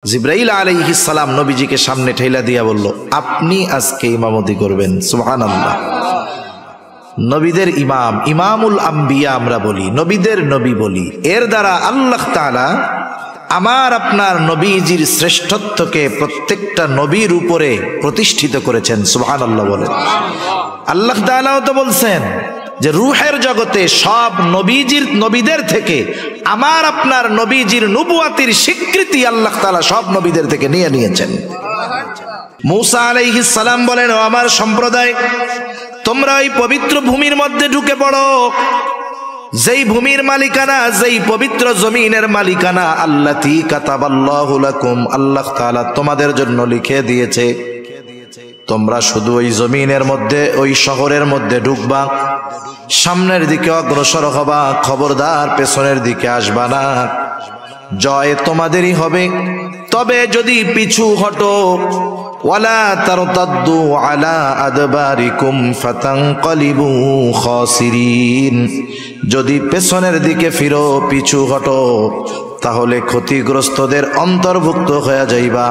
জিবরাইল আলাইহিস সালাম নবীজিকে সামনে ঠেলা দিয়া বলল, আপনি আজকে ইমামতি করবেন। সুবহানাল্লাহ। নবীদের ইমাম, ইমামুল আম্বিয়া আমরা বলি, নবীদের নবী বলি। এর দ্বারা আল্লাহ তাআলা আমার আপনার নবীজির শ্রেষ্ঠত্বকে প্রত্যেকটা নবীর উপরে প্রতিষ্ঠিত করেছেন। সুবহানাল্লাহ বলেন। আল্লাহ তাআলাও তো বলছেন যে রূহের জগতে সব নবীদের থেকে আমার আপনার নবীজির নবুয়াতির স্বীকৃতি আল্লাহ তাআলা সব নবীদের থেকে নিয়ে নিয়েছেন। মূসা আলাইহিস সালাম বলেন, ও আমার সম্প্রদায়, তোমরা ওই পবিত্র ভূমির মধ্যে ঢুকে পড়ো, যেই ভূমির মালিকানা, যেই পবিত্র জমিনের মালিকানা আল্লাতী কাতাবাল্লাহু লাকুম, আল্লাহ তাআলা তোমাদের জন্য লিখে দিয়েছে। তোমরা শুধু ওই জমিনের মধ্যে, ওই শহরের মধ্যে ঢুকবা, সামনের দিকে অগ্রসর হবা, খবরদার পেছনের দিকে আসবা না। জয় তোমাদেরই হবে, তবে যদি পিছু হটো, ওয়ালা তারতাদ্দু আলা আদবারিকুম ফাতানকালিবু খাসিরিন, যদি পেছনের দিকে ফিরো, পিছু হটো, তাহলে ক্ষতিগ্রস্তদের অন্তর্ভুক্ত হয়ে যাইবা।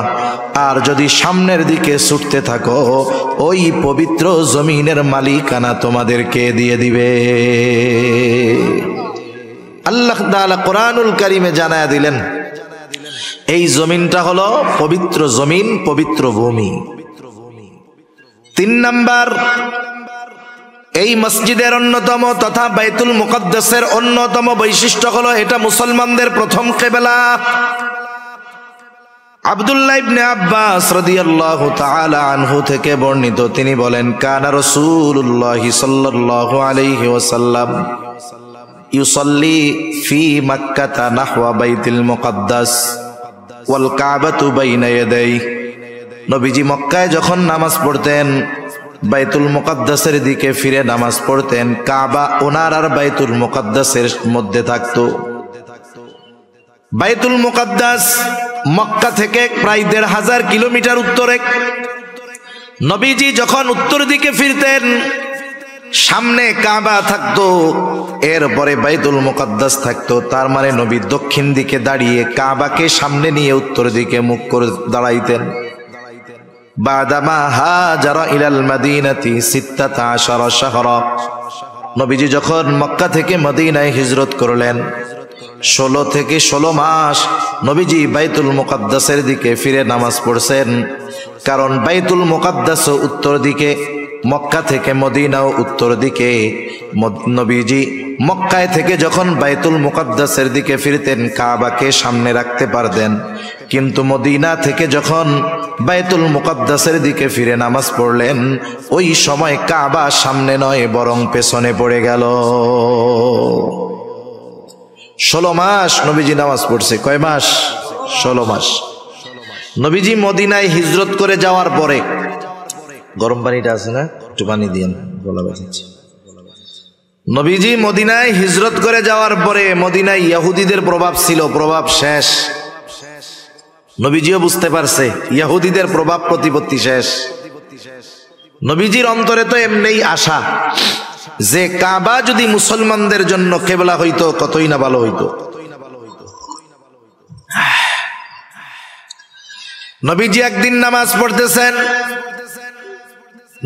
আর যদি সামনের দিকে ছুটতে থাকো, ওই পবিত্র জমিনের মালিকানা তোমাদেরকে দিয়ে দিবে। আল্লাহ তাআলা কোরআনুল কারীমে জানায়া দিলেন, এই জমিনটা হলো পবিত্র জমিন, পবিত্র ভূমি। 3 নাম্বার, এই মসজিদের অন্যতম তথা বাইতুল মুকদ্দাসের অন্যতম বৈশিষ্ট্য হলো এটা মুসলমানদের প্রথম কিবলা। আব্দুল্লাহ ইবনে আব্বাস রাদিয়াল্লাহু তাআলা আনহু থেকে বর্ণিত, তিনি বলেন, কানা রাসূলুল্লাহ সাল্লাল্লাহু আলাইহি ওয়াসাল্লাম ইউসাল্লি ফি মক্কাতা নাহওয়া বাইতুল মুকদ্দাস ওয়াল কাবাতু বাইনা ইয়াদাইহি। নবীজি মক্কায় যখন নামাজ পড়তেন, বাইতুল মুকদ্দাসের দিকে ফিরে নামাজ পড়তেন, কাবা ওনার আর বাইতুল মুকদ্দাসের মধ্যে থাকতো। বাইতুল মুকদ্দাস মক্কা থেকে প্রায় ১৫০০ কিলোমিটার উত্তরে। নবীজি যখন উত্তর দিকে ফিরতেন, সামনে কাবা থাকতো, এরপরে বাইতুল মুকদ্দাস থাকতো। তার মানে নবী দক্ষিণ দিকে দাঁড়িয়ে কাবাকে সামনে নিয়ে উত্তর দিকে মুখ করে দাঁড়াইতেন। বাদামা হাজারা ইলাল মাদিনাতি ১৬ শাহরা, নবীজি যখন মক্কা থেকে মদিনায় হিজরত করলেন, ১৬ থেকে ১৬ মাস নবীজি বাইতুল মুকদ্দাসের দিকে ফিরে নামাজ পড়ছেন। কারণ বাইতুল মুকদ্দাস উত্তর দিকে, মক্কা থেকে মদিনাও উত্তর দিকে। নবীজি মক্কায় থেকে যখন বাইতুল মুকদ্দাসের দিকে ফিরতেন, কাবাকে সামনে রাখতে পারতেন, কিন্তু মদিনা থেকে যখন বাইতুল মুকদ্দাসের দিকে ফিরে নামাজ পড়লেন, ওই সময় কাবা সামনে নয় বরং পেছনে পড়ে গেল। ১৬ মাস নবীজি নামাজ পড়ছে। কয় মাস? ১৬ মাস। নবীজি মদিনায় হিজরত করে যাওয়ার পরে, গরম পানিটা আছে না, একটু পানি দিয়ে গলা বাঁচাচ্ছে। নবীজি মদিনায় হিজরত করে যাওয়ার পরে মদিনায় ইহুদিদের প্রভাব ছিল, প্রভাব শেষ। নবীজিও বুঝতে পারছে ইহুদিদের প্রভাব প্রতিপত্তি শেষ। নবীজির অন্তরে তো এমনিই আশা যে কাবা যদি মুসলমানদের জন্য কিবলা হইতো কতই না ভালো হইতো। নবীজি একদিন নামাজ পড়তেছেন,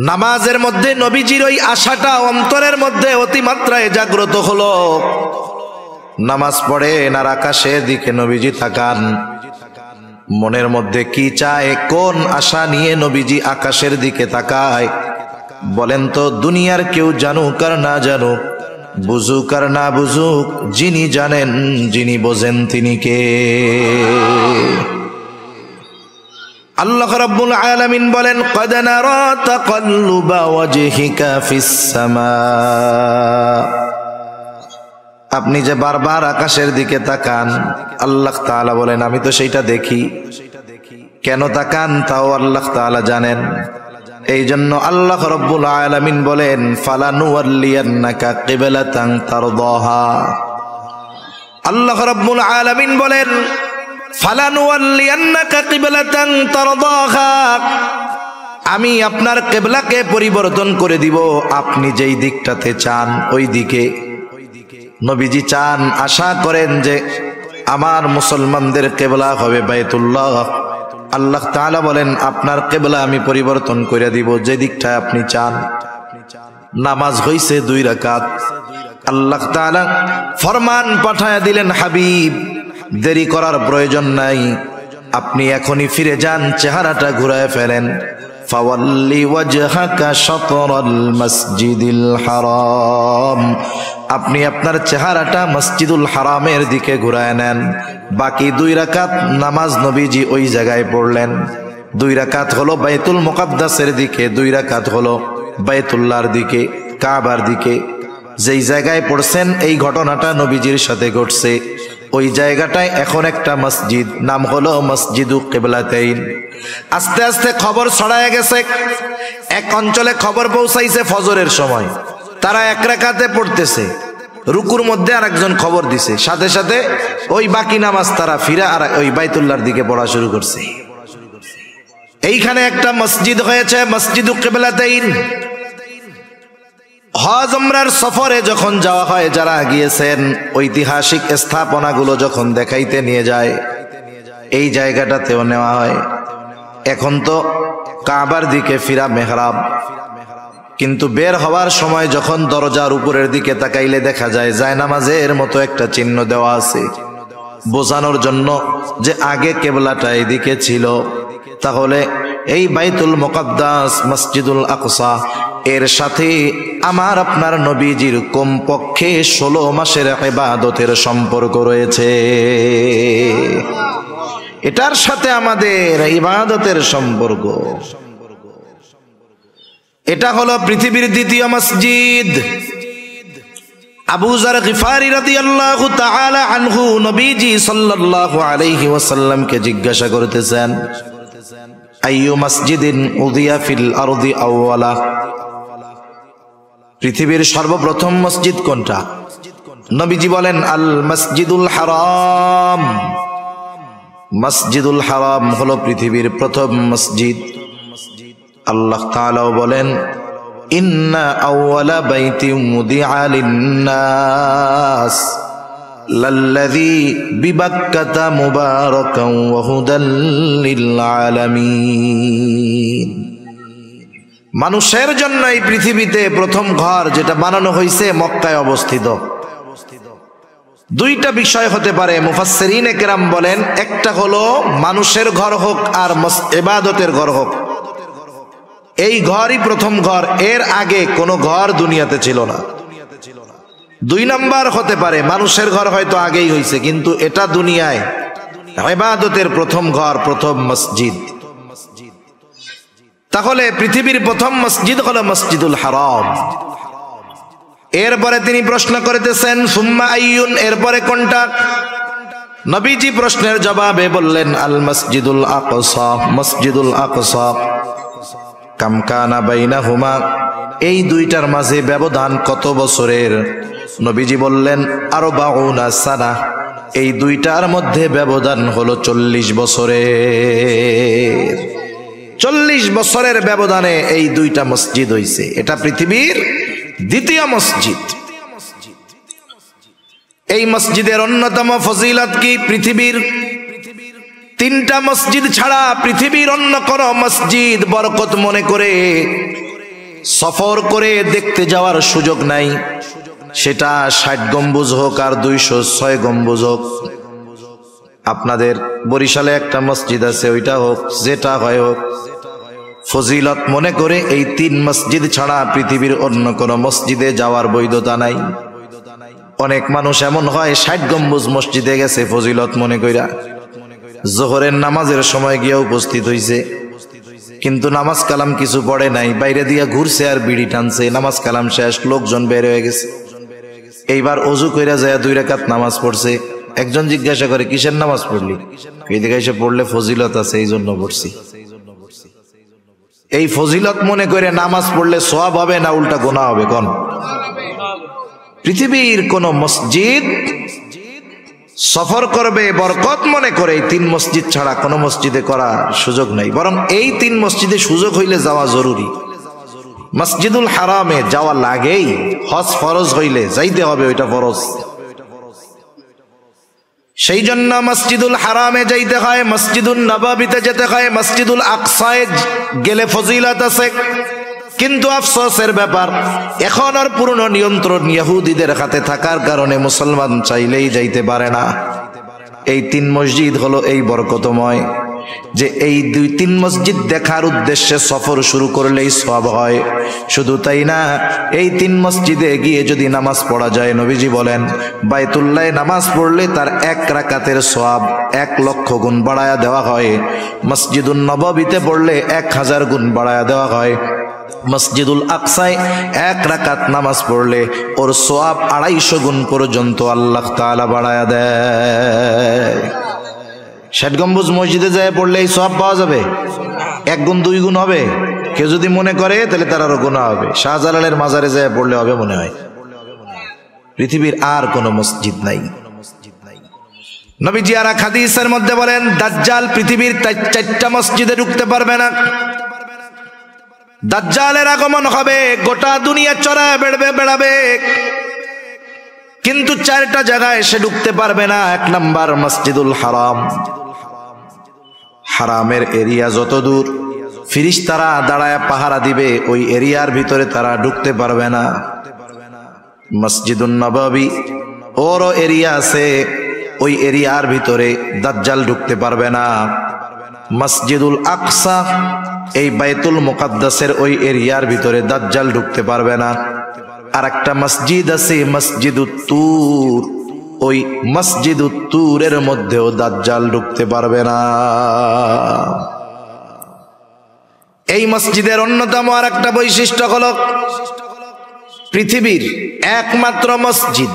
নামাজের মধ্যে নবীজির ওই আশাটা অন্তরের মধ্যে অতিমাত্রায় জাগ্রত হলো। নামাজ পড়েন আর আকাশের দিকে নবীজি তাকান, মনের মধ্যে কি চায়, কোন আশা নিয়ে নবীজি আকাশের দিকে তাকায় বলেন তো? দুনিয়ার কেউ জানুক আর না জানুক, বুঝুক আর না বুঝুক, যিনি জানেন, যিনি বোঝেন, তিনি কে? আল্লাহ রাব্বুল আলামিন বলেন, ক্বাদ নারা তাকাল্লুবা ওয়াজহিকা ফিস সামা, আপনি যে বারবার আকাশের দিকে তাকান, আল্লাহ তাআলা বলেন আমি তো সেইটা দেখি। কেন তাকান তাও আল্লাহ তাআলা জানেন। এই জন্য আল্লাহ রাব্বুল আলামিন বলেন, ফালানুওয়াল্লিয়ান্নাকা কিবলাতান তারদাহা। আল্লাহ রাব্বুল আলামিন বলেন, ফালানুওয়াল্লিয়ান্নাকা কিবলাতান তারদাহা, আমি আপনার কিবলাকে পরিবর্তন করে দিব, আপনি যেই দিকটাতে চান ওই দিকে। নবীজি চান, আশা করেন যে আমার মুসলমানদের কিবলা হবে বাইতুল্লাহ। আল্লাহ তাআলা বলেন আপনার কিবলা আমি পরিবর্তন করে দিব যে দিকটায় আপনি চান। নামাজ হইছে 2 রাকাত। আল্লাহ তাআলা ফরমান পাঠায়া দিলেন, হাবিব দেরি করার প্রয়োজন নাই, আপনি এখনই ফিরে যান, চেহারাটা ঘুরায় ফেলেন। ফাওয়াল্লি ওয়াজহাকা শাতরাল মসজিদিল হারাম, আপনি আপনার চেহারাটা মসজিদুল হারামের দিকে ঘুরায় নেন। বাকি 2 রাকাত নামাজ নবীজি ওই জায়গায় পড়লেন। 2 রাকাত হলো বাইতুল মুকাদ্দাসের দিকে, 2 রাকাত হলো বাইতুল্লাহর দিকে, কাবার দিকে। যেই জায়গায় পড়ছেন এই ঘটনাটা নবীজির সাথে ঘটছে, ওই জায়গাটায় এখন একটা মসজিদ, নাম হলো মসজিদু কিবলাতাইন। আস্তে আস্তে খবর ছড়ায় গেছে, এক অঞ্চলে খবর পৌঁছাইছে ফজরের সময় তারা 1 রাকাতে পড়তেছে, রুকুর মধ্যে আরেকজন খবর দিছে, সাথে সাথে ওই বাকি নামাজ তারা ফিরা আর ওই বাইতুল্লাহর দিকে পড়া শুরু করছে। এইখানে একটা মসজিদ হয়েছে মসজিদু কিবলাতাইন। হজ উমরার সফরে যখন যাওয়া হয়, যারা গিয়েছেন ঐতিহাসিক স্থাপনাগুলো যখন দেখাইতে নিয়ে যায়, এই জায়গাটাতেও নেওয়া হয়। এখন তো কাবার দিকে ফিরা মেহরাব, কিন্তু বের হওয়ার সময় যখন দরজার উপরের দিকে তাকাইলে দেখা যায় জায়নামাজের মতো একটা চিহ্ন দেওয়া আছে, বোঝানোর জন্য যে আগে কিবলাটা এদিকে ছিল। তাহলে এই বাইতুল মুকাদ্দাস মসজিদুল আকসা এর সাথে আমার আপনার নবীজির কমপক্ষে 16 মাসের ইবাদতের সম্পর্ক রয়েছে। এটার সাথে আমাদের ইবাদতের সম্পর্ক। এটা হলো পৃথিবীর দ্বিতীয় মসজিদ। আবু যার গিফারি রাদিয়াল্লাহু তাআলা আনহু নবীজি সাল্লাল্লাহু আলাইহি ওয়াসাল্লামকে জিজ্ঞাসা করতেছেন, আইয়ু মসজিদিন উযিয়া ফিল আরদি আওয়ালা, পৃথিবীর সর্বপ্রথম মসজিদ কোনটা? নবীজি বলেন আল মসজিদুল হারাম। মসজিদুল হারাম হলো পৃথিবীর প্রথম মসজিদ। আল্লাহ তাআলা বলেন ইন্না আউওয়ালা বাইতিন মুদিআ লিন-নাস লাল্লাযী বিবাক্কাতা মুবারাকান ওয়া হুদাল লিল আলামিন। মানুষের জন্য এই পৃথিবীতে প্রথম ঘর যেটা বানানো হয়েছে মক্কায় অবস্থিত। 2টা বিষয় হতে পারে, মুফাসসিরিনে কেরাম বলেন, একটা হলো মানুষের ঘর হোক আর ইবাদতের ঘর হোক, এই ঘরই প্রথম ঘর, এর আগে কোনো ঘর দুনিয়াতে ছিল না। 2 নাম্বার হতে পারে মানুষের ঘর হয়তো আগেই হয়েছে, কিন্তু এটা দুনিয়ায় ইবাদতের প্রথম ঘর, প্রথম মসজিদ। তাহলে পৃথিবীর প্রথম মসজিদ হলো মসজিদুল হারাম। এরপরে তিনি প্রশ্ন করতেছেন সুম্মা আইয়ুন, এরপরে কোনটা? নবীজি প্রশ্নের জবাবে বললেন আল মসজিদুল আকসা, মসজিদুল আকসা। কাম কানা বাইনাহুমা, এই 2টার মাঝে ব্যবধান কত বছরের? নবীজি বললেন 40 সানা, এই 2টার মধ্যে ব্যবধান হলো 40 বছরের। 40 বছরের ব্যবধানে এই 2টা মসজিদ হইছে। এটা পৃথিবীর দ্বিতীয় মসজিদ। এই মসজিদের অন্যতম ফজিলত কি? পৃথিবীর 3টা মসজিদ ছাড়া পৃথিবীর অন্য কোন মসজিদ বরকত মনে করে সফর করে দেখতে যাওয়ার সুযোগ নাই। সেটা 60 গম্বুজ হোক আর 206 গম্বুজ হোক। আপনাদের বরিশালে একটা মসজিদ আছে, ওইটা হোক, যেটা হয় হোক, ফজিলত মনে করে এই 3 মসজিদ ছাড়া পৃথিবীর অন্য কোন মসজিদে যাওয়ার বৈধতা নাই। অনেক মানুষ এমন হয় 60 গম্বুজ মসজিদে গেছে ফজিলত মনে কইরা, জোহরের নামাজের সময় গিয়ে উপস্থিত হইছে, কিন্তু নামাজ কালাম কিছু পড়ে নাই, বাইরে দিয়া ঘুরছে আর বিড়ি টানছে। নামাজ কালাম শেষ, লোকজন বের হয়ে গেছে। এইবার ওযু কইরা যায় 2 রাকাত নামাজ পড়ছে। একজন জিজ্ঞাসা করে কিসের নামাজ পড়লি? এদিকে এসে পড়লে ফজিলত আছে এই জন্য পড়ছি। এই ফজিলত মনে করে নামাজ পড়লে সওয়াব হবে না উল্টা গুনাহ হবে? কোন? পৃথিবীর কোন মসজিদ সফর করবে বরকত মনে করে এই 3 মসজিদ ছাড়া কোন মসজিদে করার সুযোগ নাই। বরং এই 3 মসজিদে সুযোগ হইলে যাওয়া জরুরি। মসজিদুল হারামে যাওয়া লাগেই, হজ ফরজ হইলে যাইতে হবে, ওইটা ফরজ। সেই জন্য মসজিদুল হারামে যাইতে হয়, মসজিদুল নববীতে যেতে হয়, মসজিদুল আকসায় গেলে ফজিলত আছে। কিন্তু আফসোসের ব্যাপার, এখন আর পুরনো নিয়ন্ত্রণ ইহুদিদের হাতে থাকার কারণে মুসলমান চাইলেই যাইতে পারে না। এই 3 মসজিদ হলো এই বরকতময় যে এই 2-3 মসজিদ দেখার উদ্দেশ্যে সফর শুরু করলেই সওয়াব হয়। শুধু তাই না, এই 3 মসজিদে গিয়ে যদি নামাজ পড়া যায়, নবীজি বলেন বাইতুল্লাহ নামাজ পড়লে তার 1 রাকাতের সওয়াব 1 লক্ষ গুণ বাড়ায়া দেওয়া হয়। মসজিদুন নববীতে পড়লে 1000 গুণ বাড়ায়া দেওয়া হয়। মসজিদুল আকসায় 1 রাকাত নামাজ পড়লে ওর সওয়াব 250 গুণ পর্যন্ত আল্লাহ তাআলা বাড়ায়া দেয়। 60 গম্বুজ মসজিদে যায় পড়লে এই সওয়াব পাওয়া যাবে? 1 গুণ 2 গুণ হবে? কেউ যদি মনে করে তাহলে তার আরো গুনাহ হবে। শাহজালালের মাজারে যায় পড়লে হবে মনে হয়? পৃথিবীর আর কোন মসজিদ নাই। নবীজি আর এক হাদিসের মধ্যে বলেন, দাজ্জাল পৃথিবীর 4টা মসজিদে ঢুকতে পারবে না। দাজ্জালের আগমন হবে, গোটা দুনিয়া চড়ায় বেড়াবে, কিন্তু 4টা জায়গায় সে ঢুকতে পারবে না। 1 নাম্বার মসজিদুল হারাম, হারামের এরিয়া যত দূর ফেরেশতারা দাঁড়ায় পাহারা দিবে, ওই এরিয়ার ভিতরে তারা ঢুকতে পারবে না। মসজিদুন নববী ওরও এরিয়া আছে, ওই এরিয়ার ভিতরে দাজ্জাল ঢুকতে পারবে না। মসজিদুল আকসা এই বাইতুল মুকাদ্দাসের ওই এরিয়ার ভিতরে দাজ্জাল ঢুকতে পারবে না। আর একটা মসজিদ আছে মসজিদুত তুর, ওই মসজিদুত তুরের মধ্যেও দাজ্জাল ঢুকতে পারবে না। এই মসজিদের অন্যতম আর একটা বৈশিষ্ট্য হলো পৃথিবীর একমাত্র মসজিদ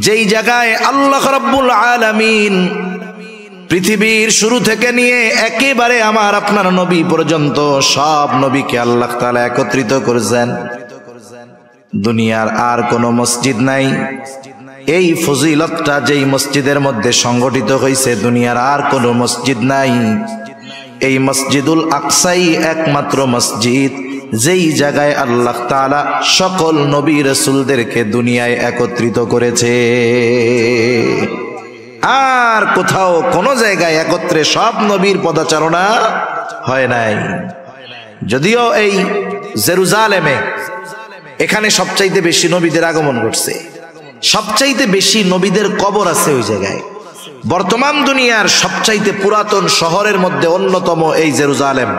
যেই জায়গায় আল্লাহ রাব্বুল আলামিন পৃথিবীর শুরু থেকে নিয়ে একেবারে আমার আপনার নবী পর্যন্ত সব নবীকে আল্লাহ তাআলা একত্রিত করেছেন। দুনিয়ার আর কোনো মসজিদ নাই। এই ফজিলতটা যেই মসজিদের মধ্যে সংগঠিত হয়েছে, দুনিয়ার আর কোনো মসজিদ নাই। এই মসজিদুল আকসাই একমাত্র মসজিদ যেই জায়গায় আল্লাহ তাআলা সকল নবী রাসূলদেরকে দুনিয়ায় একত্রিত করেছে। আর কোথাও কোন জায়গায় একত্রে সব নবীর পদাচারণা হয় নাই। যদিও এই জেরুজালেমে এখানে সবচাইতে বেশি নবীদের আগমন ঘটছে, সবচাইতে বেশি নবীদের কবর আছে ওই জায়গায়। বর্তমান দুনিয়ার সবচাইতে পুরাতন শহরের মধ্যে অন্যতম এই জেরুজালেম।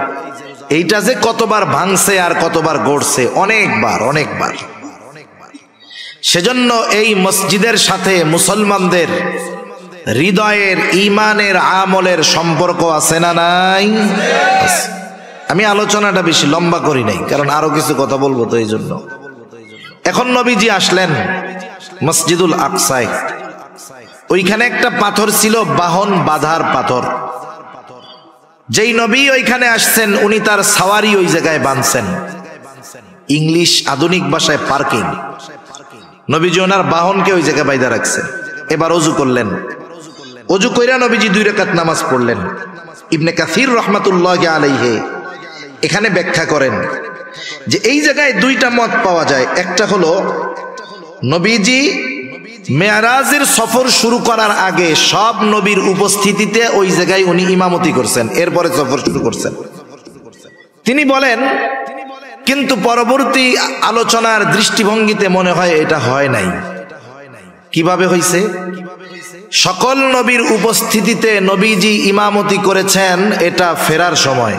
এইটা যে কতবার ভাঙছে আর কতবার গড়ছে, অনেকবার। সেজন্য এই মসজিদের সাথে মুসলমানদের হৃদয়ের ঈমানের আমলের সম্পর্ক আছে না নাই? আমি আলোচনাটা বেশি লম্বা করি নাই, কারণ আরো কিছু কথা বলবো তো এই জন্য। এখন নবীজি আসলেন মসজিদুল আকসায়, ওইখানে একটা পাথর ছিল বাহন বাঁধার পাথর। যেই নবী ওইখানে আসছেন উনি তার সাওয়ারি ওই জায়গায় বাঁধছেন, ইংলিশ আধুনিক ভাষায় পার্কিং। নবীজি ওনার বাহনকে ওই জায়গায় বাইধা রাখছেন। এবার ওযু করলেন, ওযু কইরা নবীজি 2 রাকাত নামাজ পড়লেন। ইবনে কাসির রাহমাতুল্লাহি আলাইহি এখানে ব্যাখ্যা করেন যে এই জায়গায় 2টা মত পাওয়া যায়। একটা হলো নবীজি মেরাজের সফর শুরু করার আগে সব নবীর উপস্থিতিতে ওই জায়গায় উনি ইমামতি করছেন, এরপরে সফর শুরু করছেন। তিনি বলেন, কিন্তু পরবর্তী আলোচনার দৃষ্টিভঙ্গিতে মনে হয় এটা হয় নাই। কিভাবে হইছে? সকল নবীর উপস্থিতিতে নবীজি ইমামতি করেছেন এটা ফেরার সময়।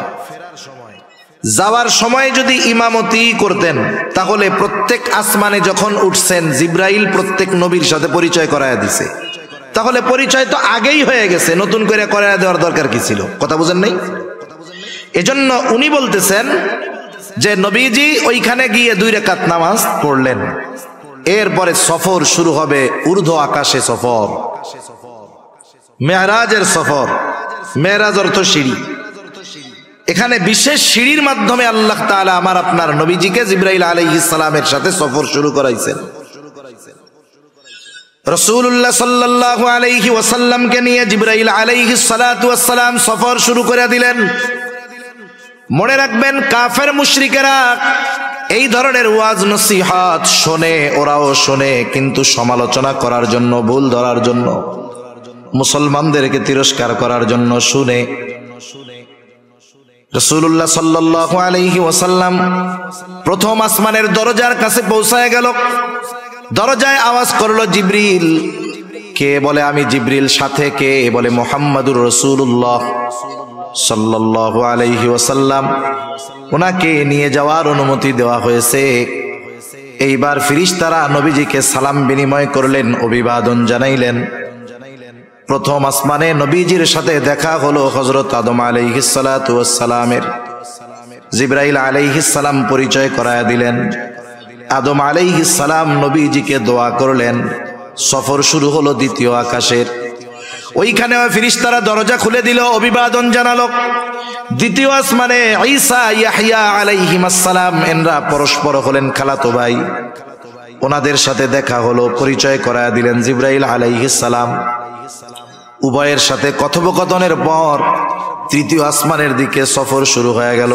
যাওয়ার সময় যদি ইমামতি করতেন তাহলে প্রত্যেক আসমানে যখন উঠছেন জিব্রাইল প্রত্যেক নবীর সাথে পরিচয় করায়া দিছে, তাহলে পরিচয় তো আগেই হয়ে গেছে, নতুন করে করায়া দেওয়ার দরকার কি ছিল? কথা বুঝেন নাই? এজন্য উনি বলতেছেন যে নবীজি ওইখানে গিয়ে 2 রাকাত নামাজ পড়লেন, এরপরে সফর শুরু হবে ঊর্ধ্ব আকাশে সফর, মেরাজের সফর। মেরাজ অর্থ সিঁড়ি। এখানে বিশেষ সিঁড়ির মাধ্যমে আল্লাহ তাআলা আমার আপনার নবীজিকে জিবরাইল আলাইহিস সালামের সাথে সফর শুরু করাইছেন। রাসূলুল্লাহ সাল্লাল্লাহু আলাইহি ওয়াসাল্লামকে নিয়ে জিবরাইল আলাইহিস সালাতু ওয়াস সালাম সফর শুরু করে দিলেন। মনে রাখবেন, কাফের মুশরিকেরা এই ধরনের ওয়াজ নসিহত শোনে, ওরাও শোনে, কিন্তু সমালোচনা করার জন্য, ভুল ধরার জন্য। মুসলমানদেরকে তিরস্কার করার জন্য শুনে রাসূলুল্লাহ সাল্লাল্লাহু আলাইহি ওয়াসাল্লাম প্রথম আসমানের দরজার কাছে পৌঁছায় গেল। দরজায় আওয়াজ করলো জিবরিল। কে? বলে আমি জিবরিল। সাথে কে? বলে মুহাম্মাদুর রাসূলুল্লাহ সাল্লাল্লাহু আলাইহি ওয়াসাল্লাম। ওনাকে নিয়ে যাওয়ার অনুমতি দেওয়া হয়েছে। এইবার ফেরেশতারা নবীজিকে সালাম বিনিময় করলেন, অভিবাদন জানাইলেন। প্রথম আসমানে নবীজির সাথে দেখা হলো হযরত আদম আলাইহিস সালাতু ওয়াস সালামের। জিবরাইল আলাইহিস সালাম পরিচয় করায়া দিলেন। আদম আলাইহিস সালাম নবীজিকে দোয়া করলেন। সফর শুরু হলো দ্বিতীয় আকাশের। ওইখানে ফেরেশতারা দরজা খুলে দিল, অভিবাদন জানালো। দ্বিতীয় আসমানে ঈসা ইয়াহইয়া আলাইহিস সালাম এনরা পরস্পর হলেন খালাতো ভাই। ওনাদের সাথে দেখা হলো, পরিচয় করায়া দিলেন জিবরাইল আলাইহিস সালাম। উভয়ের সাথে কথোপকথনের পর তৃতীয় আসমানের দিকে সফর শুরু হয়ে গেল।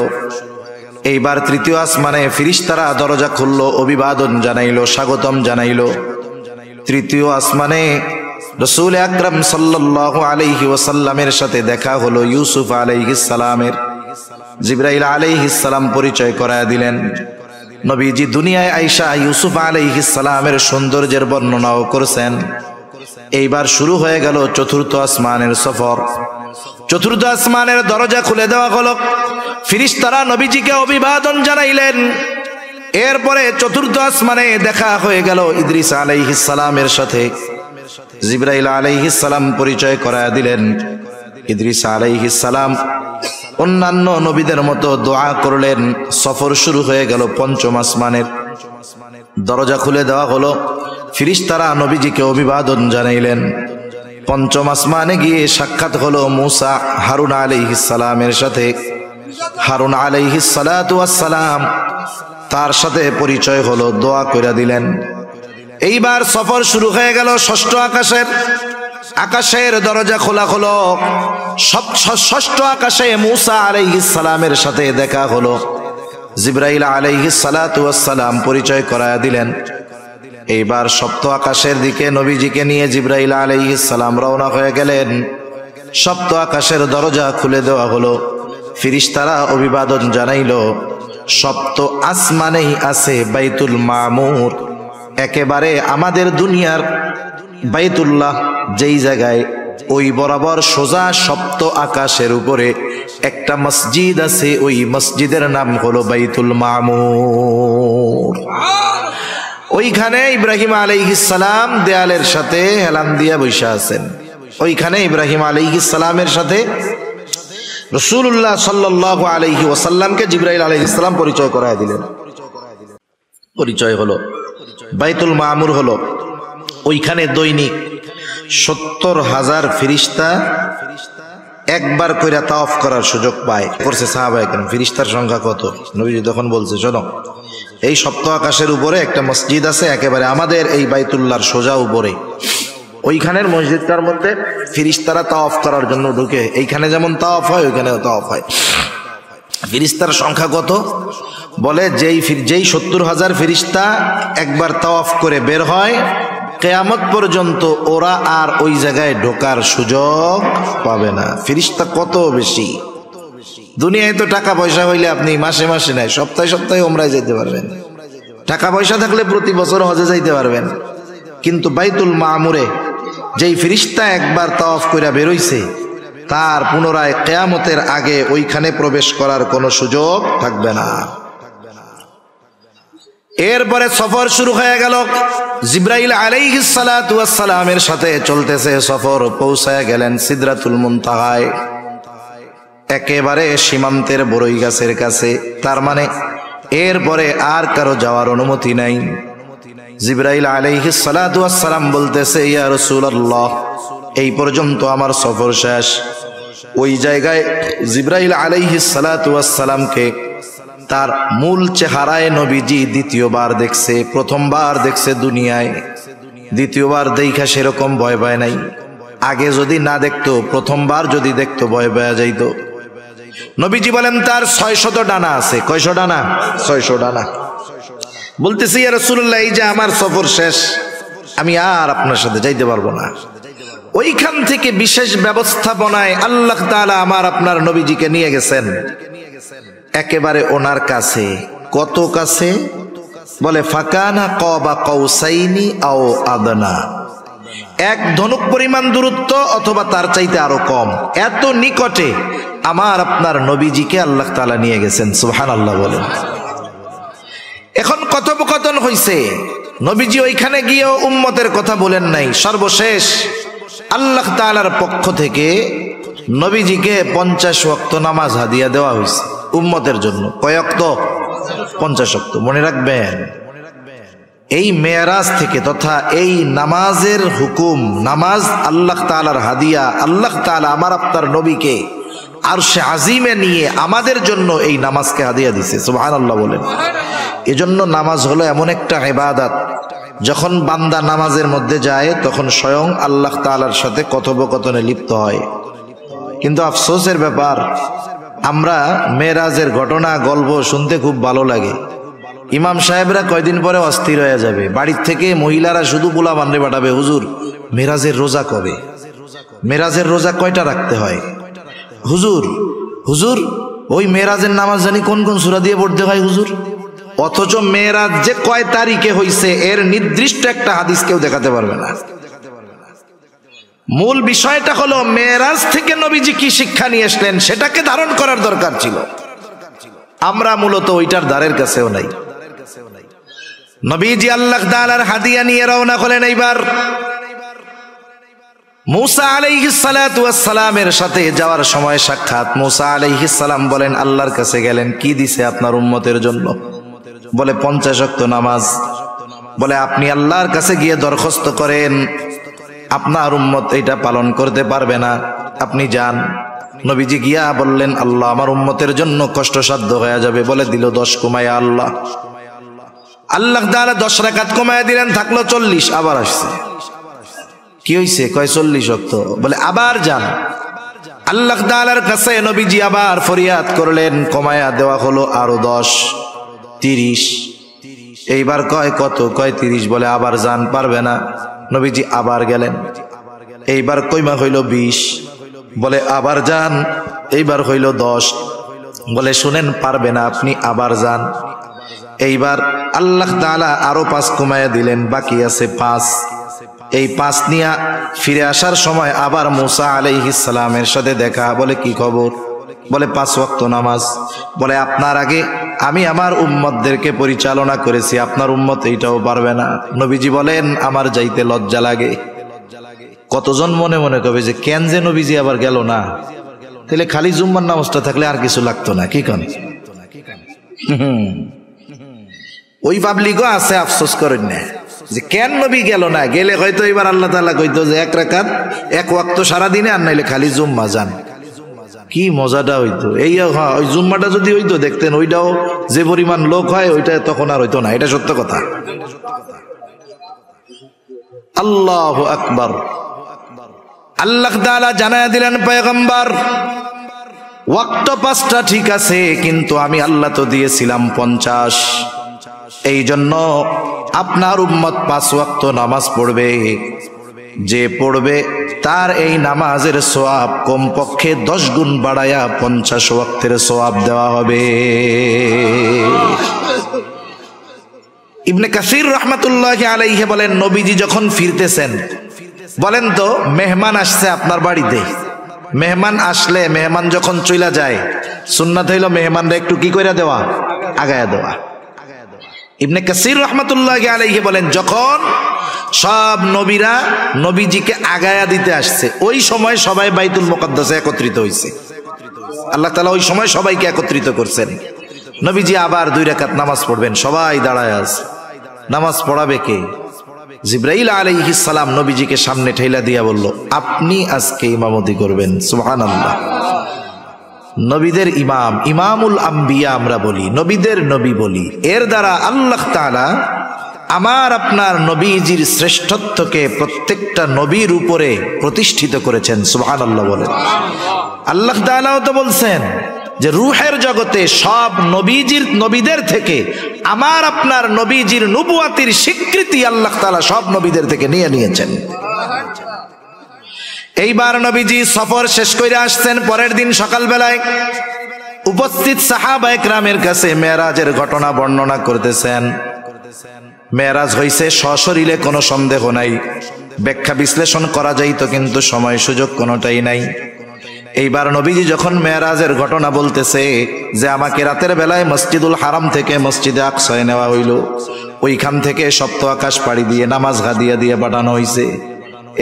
এইবার তৃতীয় আসমানে ফেরেশতারা দরজা খুললো, অভিবাদন জানাইলো, স্বাগতম জানাইলো। তৃতীয় আসমানে রাসূল আকরাম সাল্লাল্লাহু আলাইহি ওয়াসাল্লামের সাথে দেখা হলো ইউসুফ আলাইহিস সালামের। জিবরাইল আলাইহিস সালাম পরিচয় করায়া দিলেন। নবীজি দুনিয়ায় আয়েশা ইউসুফ আলাইহিস সালামের সৌন্দর্যের বর্ণনাও করেছেন। এইবার শুরু হয়ে গেল চতুর্থ আসমানের সফর। চতুর্থ আসমানের দরজা খুলে দেওয়া হলো, ফেরেশতারা নবীজিকে অভিবাদন জানাইলেন। এরপরে চতুর্থ আসমানে দেখা হয়ে গেল ইদ্রিস আলাইহিস সালামের সাথে। জিবরাইল আলাইহিস সালাম পরিচয় করায়া দিলেন। ইদ্রিস আলাইহিস সালাম অন্যান্য নবীদের মতো দোয়া করলেন। সফর শুরু হয়ে গেল পঞ্চম আসমানের। দরজা খুলে দেওয়া হলো, ফেরেশতারা নবীজিকে অভিবাদন জানাইলেন। পঞ্চম আসমানে গিয়ে সাক্ষাৎ হলো মুসা হারুন আলাইহিস সালামের সাথে। হারুন আলাইহিস সালাতু ওয়াস সালাম তার সাথে পরিচয় হলো, দোয়া কইরা দিলেন। এইবার সফর শুরু হয়ে গেল ষষ্ঠ আকাশের। আকাশের দরজা খোলা হলো। ষষ্ঠ আকাশে মুসা আলাইহিস সালামের সাথে দেখা হলো। জিবরাইল আলাইহিস সালাতু ওয়াস সালাম পরিচয় করায়া দিলেন। এইবার সপ্ত আকাশের দিকে নবীজিকে নিয়ে জিবরাইল আলাইহিস সালাম রওনা হয়ে গেলেন। সপ্ত আকাশের দরজা খুলে দেওয়া হলো, ফেরেশতারা অভিবাদন জানাইলো। সপ্ত আসমানেই আছে বাইতুল মামুর, একেবারে আমাদের দুনিয়ার বাইতুল্লাহ যেই জায়গায়, ওই বরাবর সোজা সপ্ত আকাশের উপরে একটা মসজিদ আছে। ওই মসজিদের নাম হলো বাইতুল মামুর। ওইখানে ইব্রাহিম আলাইহিস সালাম দেয়ালের সাথে হেলান দিয়া বসে আছেন। ওইখানে ইব্রাহিম আলাইহিস সালামের সাথে রাসূলুল্লাহ সাল্লাল্লাহু আলাইহি ওয়াসাল্লামকে জিবরাইল আলাইহিস সালাম পরিচয় করায় দিলেন। পরিচয় হলো, বাইতুল মামুর হলো, ওইখানে দৈনিক ৭০,০০০ ফেরেশতা একবার কইরা তাওয়াফ করার সুযোগ পায়। করছে সাহাবায়ে কেরাম। ফেরেশতার সংখ্যা কত? নবীজি তখন বলছে, শোনো, এই সপ্ত আকাশের উপরে একটা মসজিদ আছে, একেবারে আমাদের এই বাইতুল্লাহর সোজা উপরে। ওইখানের মসজিদটার মধ্যে ফেরেশতারা তাওয়াফ করার জন্য ঢুকে। এইখানে যেমন তাওয়াফ হয়, ওইখানেও তাওয়াফ হয়। ফেরেশতার সংখ্যা কত? বলে যেই ৭০,০০০ ফেরেশতা একবার তাওয়াফ করে বের হয়, কিয়ামত পর্যন্ত ওরা আর ওই জায়গায় ঢোকার সুযোগ পাবে না। ফেরেশতা কত বেশি! দুনিয়ায় তো টাকা পয়সা হইলে আপনি মাসে মাসে নাই, সপ্তাহে সপ্তাহে ওমরায় যেতে পারবেন। টাকা পয়সা থাকলে প্রতি বছর হজে যাইতে পারবেন। কিন্তু বাইতুল মামুরে যেই ফেরেশতা একবার তাওয়াফ কইরা বেরোইছে, তার পুনরায় কিয়ামতের আগে ওইখানে প্রবেশ করার কোনো সুযোগ থাকবে না। এরপরে সফর শুরু হয়ে গেল। জিবরাইল আলাইহিস সালাতু ওয়াস সালামের সাথে চলতেছে সফর। পৌঁছায় গেলেন সিদরাতুল মুনতাহায়, একেবারে সীমান্তের বড়ই গাছের কাছে। তার মানে এরপরে আর কারো যাওয়ার অনুমতি নাই। জিবরাইল আলাইহিস সালাতু ওয়াস সালাম বলতেছে, ইয়া রাসূলুল্লাহ, এই পর্যন্ত আমার সফর শেষ। ওই জায়গায় জিবরাইল আলাইহিস সালাতু ওয়াস সালামকে তার মূল চেহারায় নবীজি দ্বিতীয়বার দেখছে। প্রথমবার দেখছে দুনিয়ায়, দ্বিতীয়বার দেখা সেরকম ভয় পায় নাই। আগে যদি না দেখতো, প্রথমবার যদি দেখতো ভয় পাওয়া যাইত। নবীজি বলেন তার ৬০০ ডানা আছে। কয়শো ডানা? ৬০০ ডানা। বলতেছি, ইয়া রাসূলুল্লাহ, এই যে আমার সফর শেষ, আমি আর আপনার সাথে যাইতে পারবো না। ওইখান থেকে বিশেষ ব্যবস্থাপনায় আল্লাহ তাআলা আমার আপনার নবীজিকে নিয়ে গেছেন একেবারে ওনার কাছে। কত কাছে? বলে ফাকানা কাবা কাউসাইনি আও আদনা, এক ধনুক পরিমাণ দূরত্ব অথবা তার চাইতে আরো কম, এত নিকটে আমার আপনার নবীজিকে আল্লাহ তাআলা নিয়ে গেছেন। সুবহানাল্লাহ বলেন। এখন কথোপকথন হইছে, নবীজি ওইখানে গিয়েও উম্মতের কথা বলেন নাই। সর্বশেষ আল্লাহ তাআলার পক্ষ থেকে নবীজিকে 50 ওয়াক্ত নামাজ হাদিয়া দেওয়া হয়েছে উম্মতের জন্য। কয় ওয়াক্ত? 50 ওয়াক্ত। মনে রাখবেন, এই মেরাজ থেকে তথা এই নামাজের হুকুম, নামাজ আল্লাহ তাআলার হাদিয়া। আল্লাহ তাআলা আমার আপনার নবীকে আরশে আজিমে নিয়ে আমাদের জন্য এই নামাজকে হাদিয়া দিছে। সুবহানাল্লাহ বলেন। এজন্য নামাজ হলো এমন একটা ইবাদত, যখন বান্দা নামাজের মধ্যে যায় তখন স্বয়ং আল্লাহ তাআলার সাথে কথোপকথনে লিপ্ত হয়। কিন্তু আফসোসের ব্যাপার, আমরা মেরাজের ঘটনা গল্প শুনতে খুব ভালো লাগে। ইমাম সাহেবরা কয়দিন পরে অস্থির হয়ে যাবে, বাড়ির থেকে মহিলারা শুধু পোলা বান্ডে পাঠাবে, হুজুর মেরাজের রোজা কবে? মেরাজের রোজা কয়টা রাখতে হয়? হুজুর হুজুর ওই মেরাজের নামাজ জানি কোন কোন সূরা দিয়ে পড়তে হয় হুজুর। অথচ মেরাজ যে কয় তারিখে হইছে এর নির্দিষ্ট একটা হাদিস কেউ দেখাতে পারবে না। মূল বিষয়টা হলো মেরাজ থেকে নবীজি কি শিক্ষা নিয়ে আসলেন সেটাকে ধারণ করার দরকার ছিল। আমরা মূলত ওইটার দ্বারের কাছেও নাই। নবীজি আল্লাহ তাআলার হাদিয়া নিয়ে রওনা হলেন। এইবার মুসা আলাইহিস সালাতু ওয়াস সালামের সাথে যাওয়ার সময় সাক্ষাৎ। মুসা আলাইহিস সালাম বলেন, আল্লাহর কাছে গেলেন, কি দিছে আপনার উম্মতের জন্য? বলে 50 ওয়াক্ত নামাজ। বলে আপনি আল্লাহর কাছে গিয়ে দরখাস্ত করেন, আপনার উম্মত এটা পালন করতে পারবে না, আপনি যান। নবীজি গিয়া বললেন, আল্লাহ আমার উম্মতের জন্য কষ্টসাধ্য হয়ে যাবে। বলে দিল 10 কমায়া আল্লাহ। আল্লাহ তাআলা 10 রাকাত কমায়া দিলেন, থাকলো 40। আবার আসছে, কি হইছে? কয় 40 ওয়াক্ত। বলে আবার যান। আল্লাহ তাআলার কাছে নবীজি আবার ফরিয়াদ করলেন, কমায়া দেওয়া হলো আরো 10, 30। এইবার কয় কত? কয় 30। বলে আবার যান, পারবে না। নবীজি আবার গেলেন, এইবার কইমা হইল 20। বলে আবার যান, এইবার হইল 10। বলে শুনেন, পারবে না, আপনি আবার যান। এইবার আল্লাহ তাআলা আরো 5 কমায়া দিলেন, বাকি আছে 5। এই 5 নিয়ে ফিরে আসার সময় আবার মুসা আলাইহিস সালামের সাথে দেখা। বলে কি খবর? বলে 5 ওয়াক্ত নামাজ। বলে আপনার আগে আমি আমার উম্মতদেরকে পরিচালনা করেছি, আপনার উম্মত এইটাও পারবে না। নবীজি বলেন, আমার যাইতে লজ্জা লাগে। কতজন মনে মনে কবে যে কেন যে নবীজি আবার গেল না? তাহলে খালি জুম্মার নামাজটা থাকলে আর কিছু লাগতো না, কি কন? ওই পাবলিকও আছে, আফসোস করেন না যে কেন নবী গেল না। গেলে হয়তো এবার আল্লাহ তাআলা কইতো যে 1 রাকাত 1 ওয়াক্ত সারাদিনে, আর নাইলে খালি জুম্মা যান। কি মজাটা হইতো। এই ওই জুম্মাটা যদি হইতো দেখতেন, ওইটাও যে পরিমাণ লোক হয় ওইটা তখন আর হইতো না। এটা সত্য কথা। আল্লাহু আকবার। আল্লাহ তাআলা জানায়া দিলেন, পয়গম্বর ওয়াক্ত 5টা ঠিক আছে, কিন্তু আমি আল্লাহ তো দিয়েছিলাম 50। এই জন্য আপনার উম্মত 5 ওয়াক্ত নামাজ পড়বে। যে পড়বে তার এই নামাজের সওয়াব কমপক্ষে 10 গুণ বাড়ায়া 50 ওয়াক্তের সওয়াব দেওয়া হবে। ইবনে কাসির রাহমাতুল্লাহি আলাইহি বলেন, নবীজি যখন ফিরতেছেন, বলেন তো মেহমান আসছে আপনার বাড়িতে, মেহমান আসলে, মেহমান যখন চইলা যায়, সুন্নাত হইল মেহমানরা একটু কি কইরা দেওয়া? আগায়া দেওয়া। ইবনে কাসির রাহমাতুল্লাহি আলাইহি বলেন, যখন সব নবীরা নবীজিকে আগায়া দিতে আসছে, ওই সময় সবাই বাইতুল মুকাদ্দাসে একত্রিত হইছে। আল্লাহ তাআলা ওই সময় সবাইকে একত্রিত করছেন। নবীজি আবার 2 রাকাত নামাজ পড়বেন, সবাই দাঁড়ায় আছে। নামাজ পড়াবে কে? জিবরাইল আলাইহিস সালাম নবীজিকে সামনে ঠেলা দিয়া বলল, আপনি আজকে ইমামতি করবেন। সুবহানাল্লাহ। নবীদের ইমাম, ইমামুল আম্বিয়া আমরা বলি, নবীদের নবী বলি। এর দ্বারা আল্লাহ তাআলা আমার আপনার নবীজির শ্রেষ্ঠত্বকে প্রত্যেকটা নবীর উপরে প্রতিষ্ঠিত করেছেন। সুবহানাল্লাহ বলেন। আল্লাহ তাআলাও তো বলছেন যে রূহের জগতে সব নবীদের থেকে আমার আপনার নবীজির নবুয়াতির স্বীকৃতি আল্লাহ তাআলা সব নবীদের থেকে নিয়ে নিয়েছেন। এইবার নবীজি সফর শেষ করে আসছেন। পরের দিন সকালবেলায় উপস্থিত সাহাবায়ে কেরামের কাছে মেরাজের ঘটনা বর্ণনা করতেছেন। মেরাজ হইছে সশরীরে, কোনো সন্দেহ নাই। ব্যাখ্যা বিশ্লেষণ করা যাইতো, কিন্তু সময় সুযোগ কোনোটাই নাই। এইবার নবীজি যখন মেরাজের ঘটনা বলতেছে যে আমাকে রাতের বেলায় মসজিদুল হারাম থেকে মসজিদে আকসায় নেওয়া হইল, ওইখান থেকে সপ্ত আকাশ পাড়ি দিয়ে নামাজ গাদিয়া দিয়ে পাঠানো হইছে।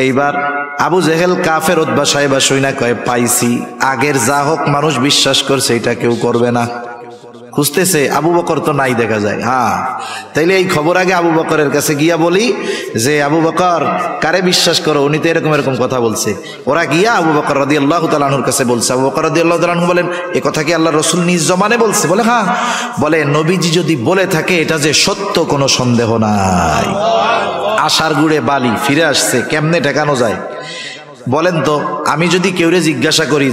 এইবার আবু জেহেল কাফের উতবা সাহেবা শুইনা কয় পাইছি, আগের যা হোক মানুষ বিশ্বাস করছে, এটা কেউ করবে না। খুঁজতেছে, আবু বকর তো নাই দেখা যায়। হ্যাঁ, তাইলে এই খবর আগে আবু বকরের কাছে গিয়া বলি যে আবু বকর কারে বিশ্বাস করো, উনি তো এরকম এরকম কথা বলছে। ওরা গিয়া আবু বকর রাদিয়াল্লাহু তাআলা আনহুর কাছে বলছে। আবু বকর রাদিয়াল্লাহু তাআলা আনহু বলেন, এ কথা কি আল্লাহর রাসূল নিজ জবানে বলছে? বলে হ্যাঁ। বলে নবীজি যদি বলে থাকে এটা যে সত্য, কোনো সন্দেহ নাই। আশার গুড়ে বালি ফিরে আসছে, কেমনে ঠেকানো যায়? বলেন তো, আমি যদি কেউরে জিজ্ঞাসা করি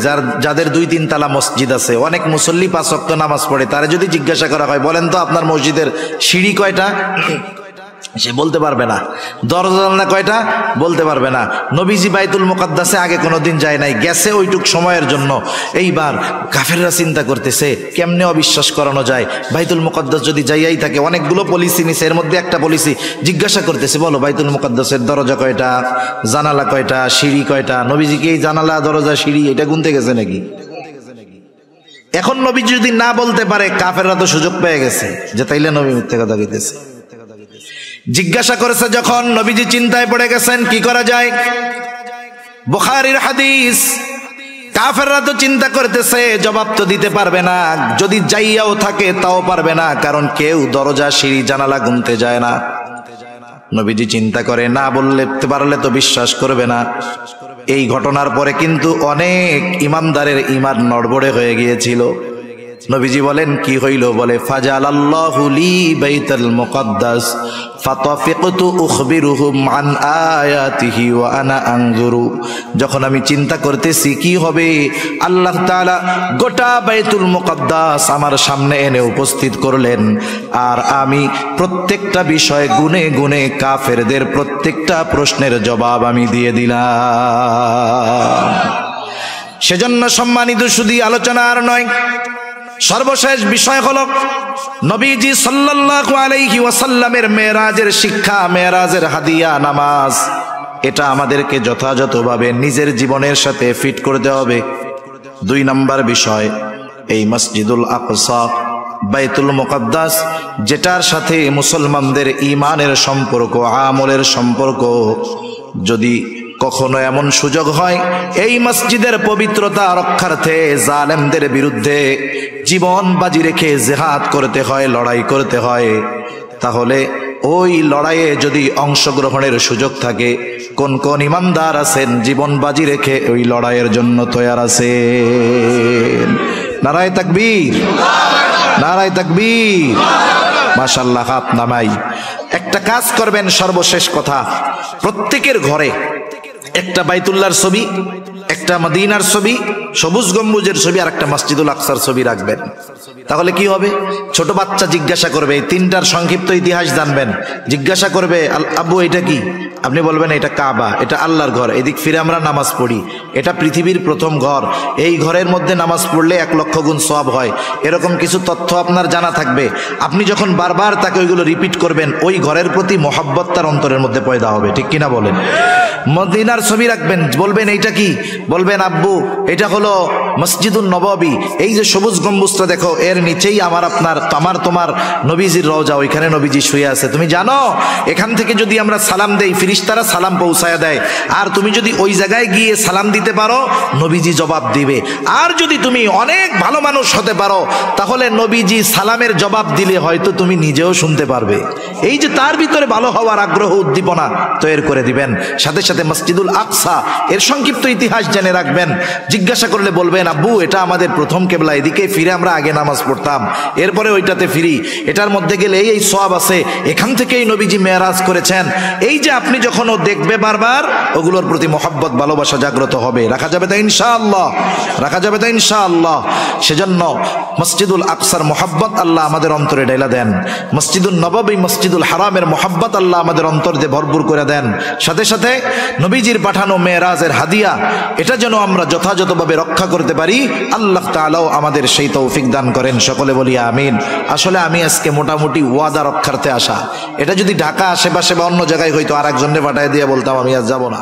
যাদের 2-3 তালা মসজিদ আছে, অনেক মুসল্লি 5 ওয়াক্ত নামাজ পড়ে, তারা যদি জিজ্ঞাসা করা হয় বলেন তো আপনার মসজিদের সিঁড়ি কয়টা, সে বলতে পারবে না। দরজা জানলা কয়টা, বলতে পারবে না। নবীজি বাইতুল মুকাদ্দাসে আগে কোনোদিন যায় নাই, গেছে ওইটুক সময়ের জন্য। এইবার কাফেররা চিন্তা করতেছে কেমনে অবিশ্বাস করানো যায়। বাইতুল মুকাদ্দাস যদি যাইয়াই থাকে, অনেকগুলো পলিসি নিছে, এর মধ্যে একটা পলিসি জিজ্ঞাসা করতেছে, বলো বাইতুল মুকাদ্দাসের দরজা কয়টা, জানালা কয়টা, সিঁড়ি কয়টা? নবীজিকে এই জানালা দরজা সিঁড়ি এটা গুনতে গেছে নাকি? এখন নবীজি যদি না বলতে পারে, কাফেররা তো সুযোগ পেয়ে গেছে যে তাইলে নবী মিথ্যা কথা কইতেছে। জিজ্ঞাসা করেছে যখন, নবীজি চিন্তায় পড়ে গেছেন কি করা যায়। বুখারীর হাদিস। কাফেররা তো চিন্তা করতেছে জবাব তো দিতে পারবে না, যদি যাইয়াও থাকে তাও পারবে না, কারণ কেউ দরজা সিঁড়ি জানালা গুনতে যায় না। নবীজি চিন্তা করে না বললে পারলে তো বিশ্বাস করবে না। এই ঘটনার পরে কিন্তু অনেক ইমানদারের ঈমান নড়বড়ে হয়ে গিয়েছিল। নবীজি বলেন কি হইল? বলে ফাজালাল্লাহু লি বাইতুল মুকাদ্দাস ফাতাফিকতু উখবিরুহুম আন আয়াতিহি ওয়া আনা আনজুরু। যখন আমি চিন্তা করতেছি কি হবে, আল্লাহ তাআলা গোটা বাইতুল মুকাদ্দাস আমার সামনে এনে উপস্থিত করলেন, আর আমি প্রত্যেকটা বিষয় গুনে গুনে কাফেরদের প্রত্যেকটা প্রশ্নের জবাব আমি দিয়ে দিলাম। সেজন্য সম্মানিত শুধু আলোচনা আর নয়, সর্বশেষ বিষয় হলো নবীজি সাল্লাল্লাহু আলাইহি ওয়াসাল্লামের মেরাজের শিক্ষা, মেরাজের হাদিয়া নামাজ। এটা আমাদেরকে যথাযথভাবে নিজের জীবনের সাথে ফিট করতে হবে। 2 নম্বর বিষয়, এই মসজিদুল আকসা বাইতুল মুকাদ্দাস, যেটার সাথে মুসলমানদের ঈমানের সম্পর্ক, আমলের সম্পর্ক, যদি কখনো এমন সুযোগ হয় এই মসজিদের পবিত্রতা রক্ষার্থে জালেমদের বিরুদ্ধে জীবন বাজি রেখে জিহাদ করতে হয়, লড়াই করতে হয়, তাহলে ওই লড়াইয়ে যদি অংশগ্রহণের সুযোগ থাকে, কোন কোন ইমানদার আছেন জীবন বাজি রেখে ওই লড়াইয়ের জন্য তৈয়ার আছেন? নারায়ে তাকবীর, নারায়ে তাকবীর। মাশাআল্লাহ, হাত নামাই। একটা কাজ করবেন, সর্বশেষ কথা, প্রত্যেকের ঘরে একটা বাইতুল্লাহর ছবি, একটা মদিনার ছবি, সবুজ গম্বুজের ছবি, আর একটা মসজিদুল আকসার ছবি রাখবেন। তাহলে কি হবে? ছোট বাচ্চা জিজ্ঞাসা করবে, এই 3টার সংক্ষিপ্ত ইতিহাস জানবেন। জিজ্ঞাসা করবে, আব্বু এটা কি? আপনি বলবেন এটা কাবা, এটা আল্লাহর ঘর, এদিক ফিরে আমরা নামাজ পড়ি, এটা পৃথিবীর প্রথম ঘর, এই ঘরের মধ্যে নামাজ পড়লে 1 লক্ষ গুণ সওয়াব হয়। এরকম কিছু তথ্য আপনার জানা থাকবে। আপনি যখন বারবার তাকে ওইগুলো রিপিট করবেন, ওই ঘরের প্রতি মহব্বত তার অন্তরের মধ্যে পয়দা হবে। ঠিক কিনা বলেন? মদিনার ছবি রাখবেন, বলবেন এইটা কি? বলবেন আব্বু এটা হলো মসজিদুন নববী, এই যে সবুজ গম্বুজটা দেখো, এর নিচেই তোমার নবীজির রওজা, ওইখানে নবীজি শুয়ে আছে। তুমি জানো এখান থেকে যদি আমরা সালাম দেই, ফেরেশতারা সালাম পৌঁছায়া দেয়, আর তুমি যদি ওই জায়গায় গিয়ে সালাম দিতে পারো, নবীজি জবাব দিবে। আর যদি তুমি অনেক ভালো মানুষ হতে পারো, তাহলে নবীজি সালামের জবাব দিলে হয়তো তুমি নিজেও শুনতে পারবে। এই যে তার ভিতরে ভালো হওয়ার আগ্রহ, উদ্দীপনা তৈরি করে দিবেন। সাথে সাথে মসজিদুল আকসা, এর সংক্ষিপ্ত ইতিহাস জেনে রাখবেন। জিজ্ঞাসা করলে বলবেন আব্বু এটা আমাদের প্রথম কেবলা, এদিকে ফিরে আমরা আগে নামাজ পড়তাম, এরপরে ওইটাতে ফিরি, এটার মধ্যে গেলে এই সওয়াব আছে, এখান থেকেই নবীজি মেরাজ করেছেন। এই যে আপনি যখন ও দেখবে বারবার, ওগুলোর প্রতি মহব্বত ভালোবাসা জাগ্রত হবে। রাখা যাবে তো ইনশাআল্লাহ, রাখা যাবে তো ইনশাআল্লাহ। সেজন্য মসজিদুল আকসার মহব্বত আল্লাহ আমাদের অন্তরে ঢেলা দেন, মসজিদুল নববী মসজিদুল হারামের মহব্বত আল্লাহ আমাদের অন্তর দিয়ে ভরপুর করে দেন। সাথে সাথে নবীজির পাঠানো মেরাজের হাদিয়া, এটা যেন আমরা যথাযথভাবে রক্ষা করতে পারি, আল্লাহ তাআলাও আমাদের সেই তৌফিক দান করেন। সকলে বলি আমিন। আসলে আমি আজকে মোটামুটি ওয়াদা রক্ষার্থে আসা, এটা যদি ঢাকা আশেপাশে বা অন্য জায়গায় হয়তো আর একজনে পাঠায় দিয়ে বলতাম আমি আজ যাব না।